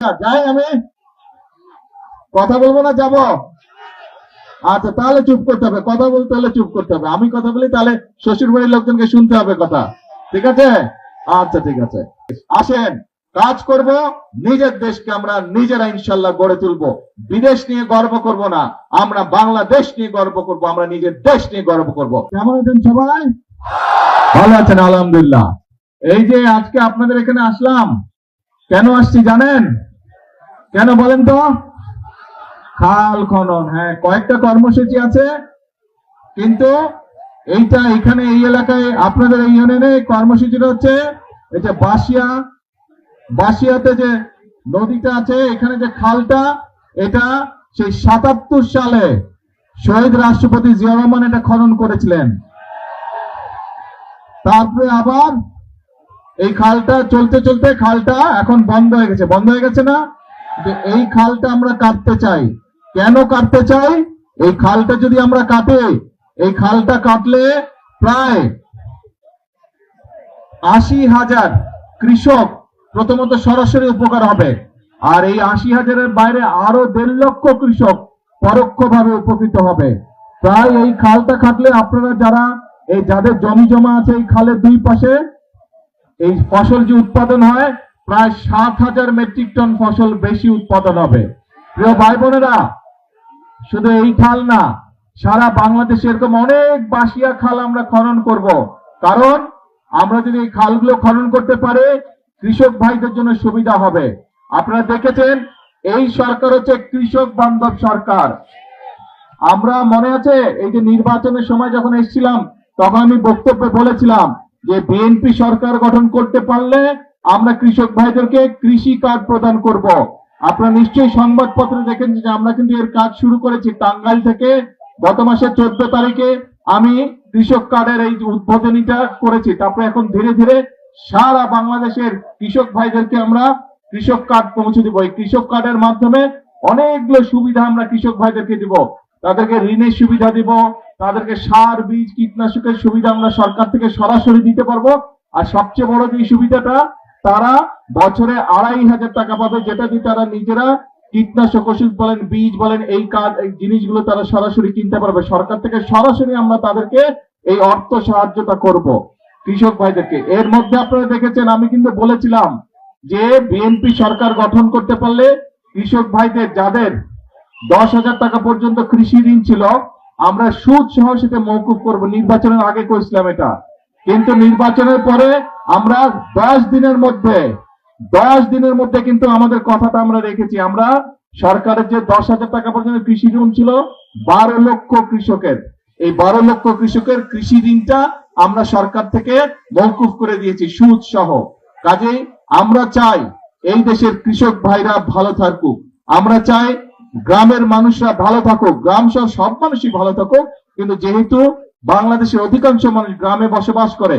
যাই আমি কথা বলবো না যাব? আচ্ছা তাহলে চুপ করতে হবে, কথা বলতে হলে চুপ করতে হবে। আমি কথা বলি তাহলে শ্বশুর বাড়ির লোকজনকে শুনতে হবে কথা, ঠিক আছে? আচ্ছা ঠিক আছে, আসেন কাজ করব, নিজের দেশকে আমরা নিজেরা ইনশাল্লাহ গড়ে তুলবো। বিদেশ নিয়ে গর্ব করব না, আমরা বাংলাদেশ নিয়ে গর্ব করব, আমরা নিজের দেশ নিয়ে গর্ব করব। কেমন আছেন সবাই? ভালো আছেন? আলহামদুলিল্লাহ। এই যে আজকে আপনাদের এখানে আসলাম, কেন আসছি জানেন? কেন বলেন তো? খাল খনন, হ্যাঁ কয়েকটা কর্মসূচি আছে, কিন্তু এইটা এখানে এই এলাকায় আপনাদের এই ইউনিয়নে কর্মসূচিটা হচ্ছে এই যে বাসিয়াতে যে নদীটা আছে, এখানে যে খালটা, এটা সেই ৭৭ সালে শহীদ রাষ্ট্রপতি জিয়া রহমান এটা খনন করেছিলেন। তারপরে আবার এই খালটা চলতে চলতে খালটা এখন বন্ধ হয়ে গেছে। বন্ধ হয়ে গেছে না? এই খালটা আমরা কাটতে চাই। কেন কাটতে চাই? এই খালটা যদি আমরা কাটে, এই খালটা কাটলে প্রায় ৮০,০০০ কৃষক প্রথমত সরাসরি উপকার হবে, আর এই ৮০,০০০-এর বাইরে আরো ১.৫ লক্ষ কৃষক পরোক্ষভাবে উপকৃত হবে। প্রায় এই খালটা কাটলে আপনারা যারা এই যাদের জমি জমা আছে এই খালের দুই পাশে, এই ফসল যে উৎপাদন হয় প্রায় ৭,০০০ মেট্রিক টন ফসল বেশি উৎপাদন হবে। প্রিয় ভাই বোনেরা, শুধু এই খাল না, সারা বাংলাদেশে এরকম অনেক বাসিয়া খাল আমরা খনন করব। কারণ আমরা যদি এই খালগুলো খনন করতে পারি, কৃষক ভাইদের জন্য সুবিধা হবে। আপনারা দেখেছেন এই সরকার হচ্ছে কৃষক বান্ধব সরকার। আমরা মনে আছে এই যে নির্বাচনের সময় যখন এসেছিলাম, তখন আমি বক্তব্যে বলেছিলাম যে বিএনপি সরকার গঠন করতে পারলে আমরা কৃষক ভাইদেরকে কৃষি কার্ড প্রদান করব। আপনারা নিশ্চয়ই সংবাদপত্রে দেখেন যে আমরা কিন্তু এর কাজ শুরু করেছি। টাঙ্গাইল থেকে গত মাসের ১৪ তারিখে আমি কৃষক কার্ডের এই উদ্বোধনীটা করেছি। তারপরে এখন ধীরে ধীরে সারা বাংলাদেশের কৃষক ভাইদেরকে আমরা কৃষক কার্ড পৌঁছে দিব। এই কৃষক কার্ডের মাধ্যমে অনেকগুলো সুবিধা আমরা কৃষক ভাইদেরকে দিব। তাদেরকে ঋণের সুবিধা দিব, তাদেরকে সার বীজ কীটনাশকের সুবিধা আমরা সরকার থেকে সরাসরি দিতে পারবো। আর সবচেয়ে বড় যে সুবিধাটা, তারা বছরে ২৫০০ টাকা পাবে, যেটা দিয়ে তারা নিজেরা কীটনাশক ওষুধ বলেন, বীজ বলেন, এই কাজ এই জিনিসগুলো তারা সরাসরি কিনতে পারবে। সরকার থেকে সরাসরি আমরা তাদেরকে এই অর্থ সাহায্যটা করব কৃষক ভাইদেরকে। এর মধ্যে আপনারা দেখেছেন আমি কিন্তু বলেছিলাম যে বিএনপি সরকার গঠন করতে পারলে কৃষক ভাইদের যাদের ১০,০০০ টাকা পর্যন্ত কৃষি ঋণ ছিল, আমরা সুদ সহ সেটা মওকুফ করব। নির্বাচনের আগে করেছিলাম এটা, কিন্তু নির্বাচনের পরে আমরা ১০ দিনের মধ্যে কিন্তু আমাদের কথাটা আমরা রেখেছি। আমরা সরকারের যে ১০,০০০ টাকা পর্যন্ত কৃষি ঋণ ছিল ১২ লক্ষ কৃষকের, এই ১২ লক্ষ কৃষকের কৃষি ঋণটা আমরা সরকার থেকে মওকুফ করে দিয়েছি সুদ সহ। কাজেই আমরা চাই এই দেশের কৃষক ভাইরা ভালো থাকুক, আমরা চাই গ্রামের মানুষরা ভালো থাকুক, গ্রাম সহ সব মানুষই ভালো থাকুক। কিন্তু যেহেতু বাংলাদেশের অধিকাংশ মানুষ গ্রামে বসবাস করে,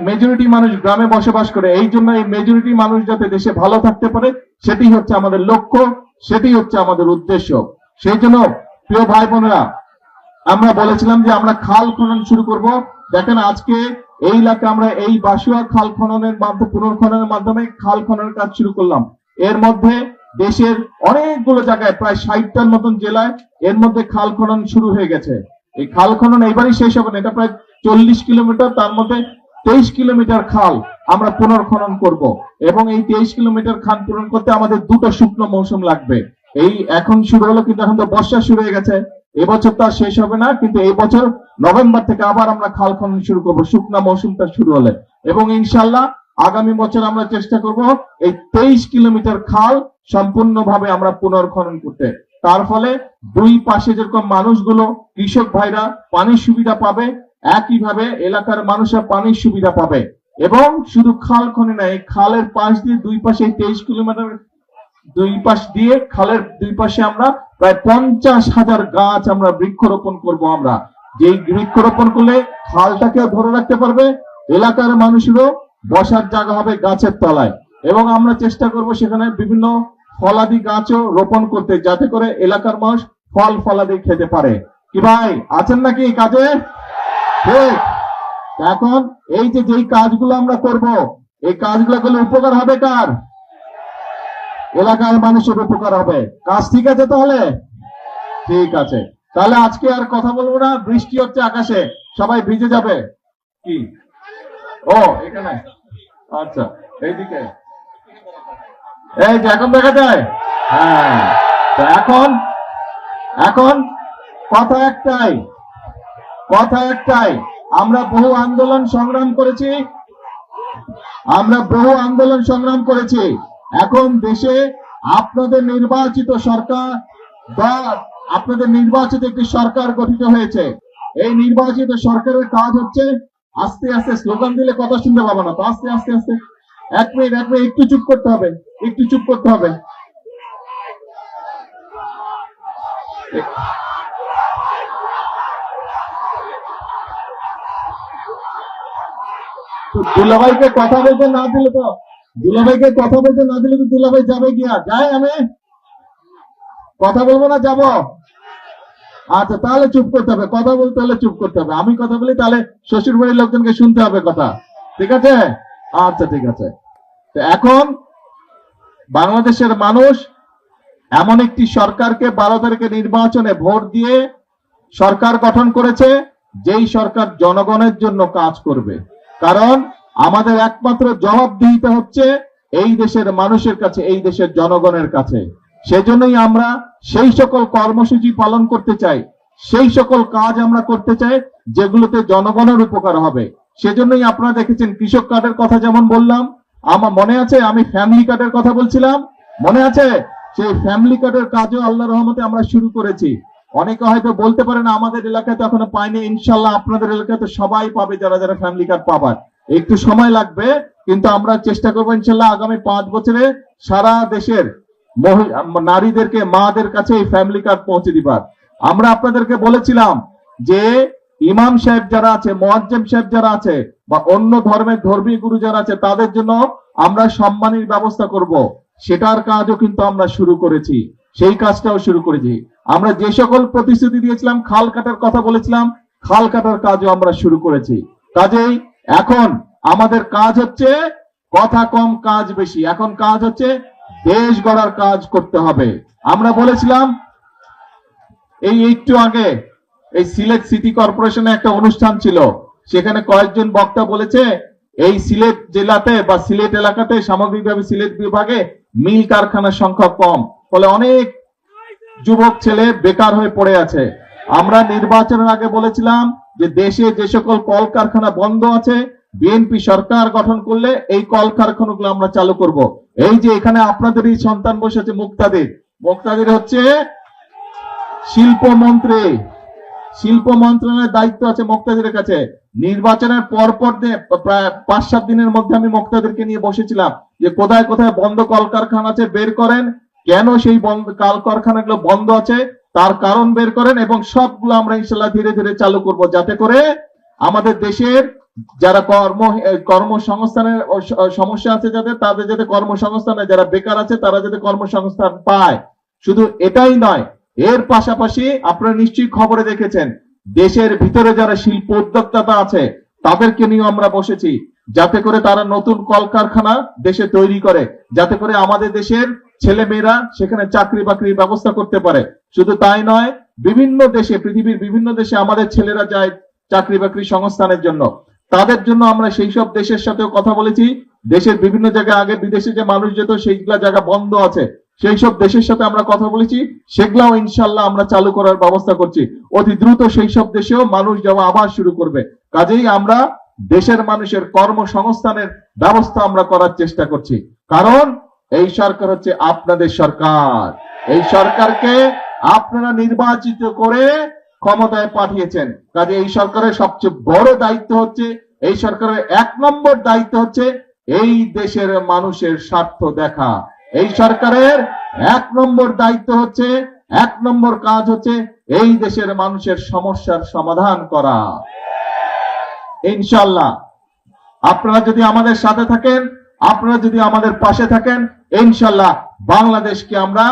মেজরিটি মানুষ গ্রামে বসবাস করে, এই জন্য এই মেজরিটি মানুষ যাতে দেশে ভালো থাকতে পারে, সেটি হচ্ছে আমাদের লক্ষ্য, সেটি হচ্ছে আমাদের উদ্দেশ্য। সেই জন্য প্রিয় ভাই বোনেরা, আমরা বলেছিলাম যে আমরা খাল খনন শুরু করব। দেখেন আজকে এই এলাকায় আমরা এই বাসুয়া খাল খননের মাধ্যমে, পুনর্খননের মাধ্যমে খাল খননের কাজ শুরু করলাম। এর মধ্যে দেশের অনেকগুলো জায়গায় প্রায় ৬০টার মতন জেলায় এর মধ্যে খাল খনন শুরু হয়ে গেছে। এই খাল খনন এবারই শেষ হবে না, এটা প্রায় ৪০ কিলোমিটার, তার মধ্যে ২৩ কিলোমিটার খাল আমরা পুনর্খনন করব। এবং এই ২৩ কিলোমিটার খাল পূরণ করতে আমাদের ২টো শুকনো মৌসুম লাগবে। এই এখন শুরু হলো, কিন্তু এখন তো বর্ষা শুরু হয়ে গেছে, এবছর তো আর শেষ হবে না, কিন্তু এই বছর নভেম্বর থেকে আবার আমরা খাল খনন শুরু করব শুকনা মৌসুমটা শুরু হলে। এবং ইনশাল্লাহ আগামী বছর আমরা চেষ্টা করব এই ২৩ কিলোমিটার খাল সম্পূর্ণভাবে আমরা পুনর্খনন করতে। তার ফলে দুই পাশে যেরকম মানুষগুলো কৃষক ভাইরা পানির সুবিধা পাবে, একইভাবে এলাকার মানুষরা পানির সুবিধা পাবে। এবং শুধু খাল খনন নয়, এই খালের পাশ দিয়ে দুই পাশে ২৩ কিলোমিটার দুই পাশ দিয়ে খালের দুই পাশে আমরা প্রায় ৫০,০০০ গাছ আমরা বৃক্ষরোপণ করব। আমরা যেই বৃক্ষরোপণ করলে খালটাকেও ধরে রাখতে পারবে, এলাকার মানুষেরও বসার জায়গা হবে গাছের তলায়। এবং আমরা চেষ্টা করব সেখানে বিভিন্ন ফলাদি গাছও রোপণ করতে, যাতে করে এলাকার মানুষ ফল ফলাদি খেতে পারে। কি ভাই আছেন নাকি কাজে? ঠিক। এখন এই যে যেই কাজগুলো আমরা করব, এই কাজগুলো করলে উপকার হবে কার? এলাকার মানুষের উপকার হবে। কাজ ঠিক আছে তাহলে? ঠিক আছে, তাহলে আজকে আর কথা বলবো না, বৃষ্টি হচ্ছে আকাশে, সবাই ভিজে যাবে। কি ও এখানে, আচ্ছা এইদিকে, এই যে এখন দেখা যায়। হ্যাঁ, তো এখন এখন কথা একটাই, কথা একটাই, আমরা বহু আন্দোলন সংগ্রাম করেছি, আমরা বহু আন্দোলন সংগ্রাম করেছি। এখন দেশে আপনাদের নির্বাচিত সরকার বা আপনাদের নির্বাচিত একটি সরকার গঠিত হয়েছে। এই নির্বাচিত সরকারের কাজ হচ্ছে আস্তে আস্তে, স্লোগান দিলে কথা শুনতে পাবো না তো, আস্তে আস্তে আস্তে, এক মিনিট একটু চুপ করতে হবে, একটু চুপ করতে হবে। দুলাভাইকে কথা বলতে না দিলে তো, দুলাভাইকে কথা বলতে না দিলে তো দুলাভাই যাবে গিয়া, যাই আমি কথা বলবো না, যাব? আচ্ছা তাহলে চুপ করতে হবে, কথা বলতে হলে চুপ করতে হবে। আমি কথা বলি তাহলে শ্বশুর বাড়ির লোকজনকে শুনতে হবে কথা, ঠিক আছে? আচ্ছা ঠিক আছে। তো এখন বাংলাদেশের মানুষ এমন একটি সরকারকে 12 তারিখে নির্বাচনে ভোট দিয়ে সরকার গঠন করেছে, যেই সরকার জনগণের জন্য কাজ করবে। কারণ আমাদের একমাত্র জবাবদিহিতা হচ্ছে এই দেশের মানুষের কাছে, এই দেশের জনগণের কাছে। সেজন্যই আমরা সেই সকল কর্মসূচি পালন করতে চাই, সেই সকল কাজ আমরা করতে চাই যেগুলোতে জনগণের উপকার হবে। সেজন্যই আপনারা দেখেছেন কৃষক কার্ডের কথা যেমন বললাম, আমার মনে আছে আমি ফ্যামিলি কার্ডের কথা বলছিলাম, মনে আছে? সেই ফ্যামিলি কার্ডের কাজও আল্লাহর রহমতে আমরা শুরু করেছি। অনেকে হয়তো বলতে পারেন আমাদের এলাকায় তো এখনো পাইনি, ইনশাল্লাহ আপনাদের এলাকায় তো সবাই পাবে, যারা যারা ফ্যামিলি কার্ড পাবার। একটু সময় লাগবে, কিন্তু আমরা চেষ্টা করবো ইনশাল্লাহ আগামী 5 বছরে সারা দেশের নারীদেরকে, মাদের কাছে এই ফ্যামিলি কার্ড পৌঁছে দিবার। আমরা আপনাদেরকে বলেছিলাম যে ইমাম সাহেব যারা আছে, মুয়াজ্জিম সাহেব যারা আছে, বা অন্য ধর্মের ধর্মীয় গুরু যারা আছে, তাদের জন্য আমরা সম্মানের ব্যবস্থা করব। সেটার কাজও কিন্তু আমরা শুরু করেছি, সেই কাজটাও শুরু করেছি। আমরা যে সকল প্রতিশ্রুতি দিয়েছিলাম, খাল কাটার কথা বলেছিলাম, খাল কাটার কাজও আমরা শুরু করেছি। কাজেই এখন আমাদের কাজ হচ্ছে কথা কম কাজ বেশি, এখন কাজ হচ্ছে দেশ গড়ার কাজ করতে হবে। আমরা বলেছিলাম এই একটু আগে এই সিলেট সিটি কর্পোরেশনে একটা অনুষ্ঠান ছিল, সেখানে কয়েকজন বক্তা বলেছে এই সিলেট জেলাতে বা সিলেট এলাকাতে, সামগ্রিকভাবে সিলেট বিভাগে মিল কারখানার সংখ্যা কম, ফলে অনেক যুবক ছেলে বেকার হয়ে পড়ে আছে। আমরা নির্বাচনের আগে বলেছিলাম যে দেশে যে সকল কলকারখানা বন্ধ আছে, বিএনপি সরকার গঠন করলে এই কলকারখানাগুলো আমরা চালু করব। এই যে এখানে আপনাদেরই সন্তান বসেছে মুক্তাদির, মুক্তাদির হচ্ছে শিল্পমন্ত্রী, শিল্প মন্ত্রণালয়ের দায়িত্ব আছে মুক্তাদিরের কাছে। নির্বাচনের পরপর প্রায় 5-7 দিনের মধ্যে আমি মুক্তাদিরকে নিয়ে বসেছিলাম যে কোথায় কোথায় বন্ধ কলকারখানা আছে বের করেন, কেন সেই বন্ধ কলকারখানাগুলো বন্ধ আছে তার কারণ বের করেন, এবং সবগুলো আমরা ইনশাল্লাহ ধীরে ধীরে চালু করব, যাতে করে আমাদের দেশের যারা কর্মসংস্থানের সমস্যা আছে যাদের, তাদের যাতে কর্মসংস্থানে, যারা বেকার আছে তারা যাতে কর্মসংস্থান পায়। শুধু এটাই নয়, এর পাশাপাশি আপনারা নিশ্চয়ই খবরে দেখেছেন দেশের ভিতরে যারা শিল্প উদ্যোক্তা আছে তাদেরকে নিয়ে আমরা বসেছি, যাতে করে তারা নতুন কলকারখানা দেশে তৈরি করে, যাতে করে আমাদের দেশের ছেলে মেয়েরা সেখানে চাকরি বাকরির ব্যবস্থা করতে পারে। শুধু তাই নয়, বিভিন্ন দেশে, পৃথিবীর বিভিন্ন দেশে আমাদের ছেলেরা যায় চাকরি বাকরি সংস্থানের জন্য, তাদের জন্য আমরা সেই সব দেশের সাথেও কথা বলেছি। দেশের বিভিন্ন জায়গায় আগে বিদেশে যে মানুষ যেত সেইগুলা জায়গা বন্ধ আছে, সেই সব দেশের সাথে আমরা কথা বলেছি, সেগুলাও ইনশাল্লাহ আমরা চালু করার ব্যবস্থা করছি। অতি দ্রুত সেই সব দেশেও মানুষ যাওয়া আবার শুরু করবে। কাজেই আমরা দেশের মানুষের কর্মসংস্থানের ব্যবস্থা আমরা করার চেষ্টা করছি, কারণ এই সরকার হচ্ছে আপনাদের সরকার। এই সরকারকে আপনারা নির্বাচিত করে ক্ষমতায় পাঠিয়েছেন। কাজে এই সরকারের সবচেয়ে বড় দায়িত্ব হচ্ছে, এই সরকারের 1 নম্বর দায়িত্ব হচ্ছে এই দেশের মানুষের স্বার্থ দেখা। এই সরকারের 1 নম্বর দায়িত্ব হচ্ছে, 1 নম্বর কাজ হচ্ছে এই দেশের মানুষের সমস্যার সমাধান করা। ইনশাআল্লাহ আপনারা যদি আমাদের সাথে থাকেন, আপনারা যদি আমাদের পাশে থাকেন, ইনশাআল্লাহ বাংলাদেশকে আমরা